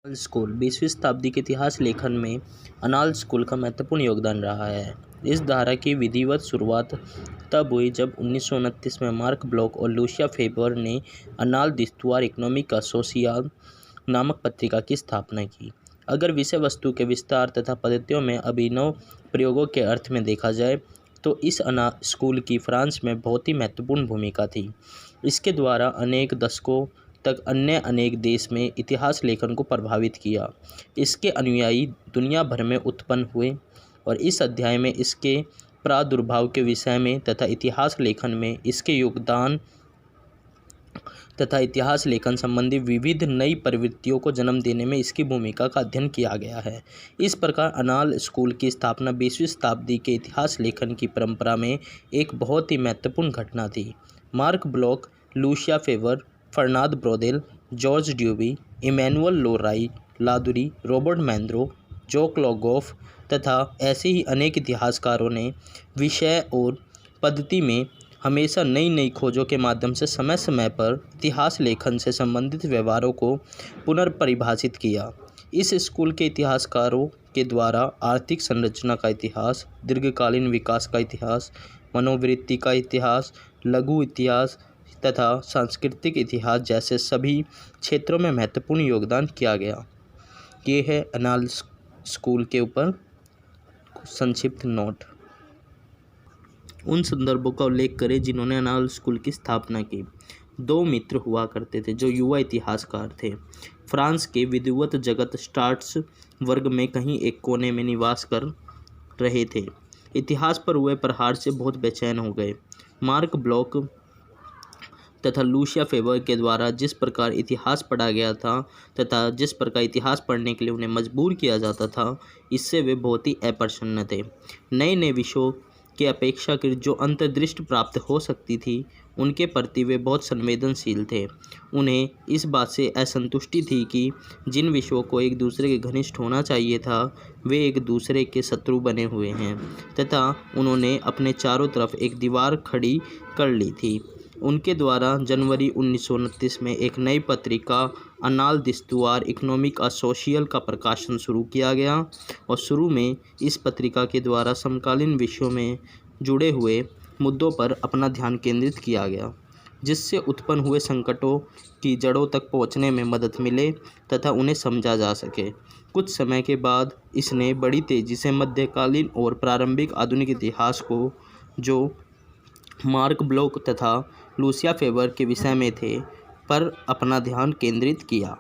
School 20वीं शताब्दी के इतिहास लेखन में अनाल स्कूल का महत्वपूर्ण योगदान रहा है। इस धारा की विधिवत शुरुआत तब हुई जब 1929 में मार्क ब्लॉक और लूसिया फेबर ने अनाल दिस्तुआर इकोनॉमिक असोसिएशन नामक पत्रिका की स्थापना की। अगर विषय वस्तु के विस्तार तथा पद्धतियों में अभिनव प्रयोगों के अर्थ में देखा जाए तो इस स्कूल की फ्रांस में बहुत ही महत्वपूर्ण भूमिका थी। इसके द्वारा अनेक दशकों तक अन्य अनेक देश में इतिहास लेखन को प्रभावित किया। इसके अनुयायी दुनिया भर में उत्पन्न हुए और इस अध्याय में इसके प्रादुर्भाव के विषय में तथा इतिहास लेखन में इसके योगदान तथा इतिहास लेखन संबंधी विविध नई प्रवृत्तियों को जन्म देने में इसकी भूमिका का अध्ययन किया गया है। इस प्रकार अनाल स्कूल की स्थापना 20वीं शताब्दी के इतिहास लेखन की परंपरा में एक बहुत ही महत्वपूर्ण घटना थी। Mark Bloch, Lucien Febvre, Fernand Braudel, Georges Duby, Emmanuel Le Roy Ladurie, Robert Mandrou, Jacques Le Goff तथा ऐसे ही अनेक इतिहासकारों ने विषय और पद्धति में हमेशा नई नई खोजों के माध्यम से समय समय पर इतिहास लेखन से संबंधित व्यवहारों को पुनर्परिभाषित किया। इस स्कूल के इतिहासकारों के द्वारा आर्थिक संरचना का इतिहास, दीर्घकालीन विकास का इतिहास, मनोवृत्ति का इतिहास, लघु इतिहास तथा सांस्कृतिक इतिहास जैसे सभी क्षेत्रों में महत्वपूर्ण योगदान किया गया। ये है अनाल स्कूल के ऊपर संक्षिप्त नोट। उन संदर्भों का उल्लेख करें जिन्होंने अनाल स्कूल की स्थापना की। दो मित्र हुआ करते थे जो युवा इतिहासकार थे। फ्रांस के विद्वत जगत स्टार्स वर्ग में कहीं एक कोने में निवास कर रहे थे। इतिहास पर हुए प्रहार से बहुत बेचैन हो गए। मार्क ब्लॉक तथा लूसिया फेबर के द्वारा जिस प्रकार इतिहास पढ़ा गया था तथा जिस प्रकार इतिहास पढ़ने के लिए उन्हें मजबूर किया जाता था, इससे वे बहुत ही अप्रसन्न थे। नए नए विषयों के अपेक्षाकृत जो अंतर्दृष्टि प्राप्त हो सकती थी उनके प्रति वे बहुत संवेदनशील थे। उन्हें इस बात से असंतुष्टि थी कि जिन विषयों को एक दूसरे के घनिष्ठ होना चाहिए था वे एक दूसरे के शत्रु बने हुए हैं तथा उन्होंने अपने चारों तरफ एक दीवार खड़ी कर ली थी। उनके द्वारा जनवरी 1929 में एक नई पत्रिका अनाल दिस्तुआर इकोनॉमिक असोसिएशन का प्रकाशन शुरू किया गया और शुरू में इस पत्रिका के द्वारा समकालीन विषयों में जुड़े हुए मुद्दों पर अपना ध्यान केंद्रित किया गया, जिससे उत्पन्न हुए संकटों की जड़ों तक पहुंचने में मदद मिले तथा उन्हें समझा जा सके। कुछ समय के बाद इसने बड़ी तेज़ी से मध्यकालीन और प्रारंभिक आधुनिक इतिहास को, जो मार्क ब्लॉक तथा लूसिया फेबर के विषय में थे, पर अपना ध्यान केंद्रित किया।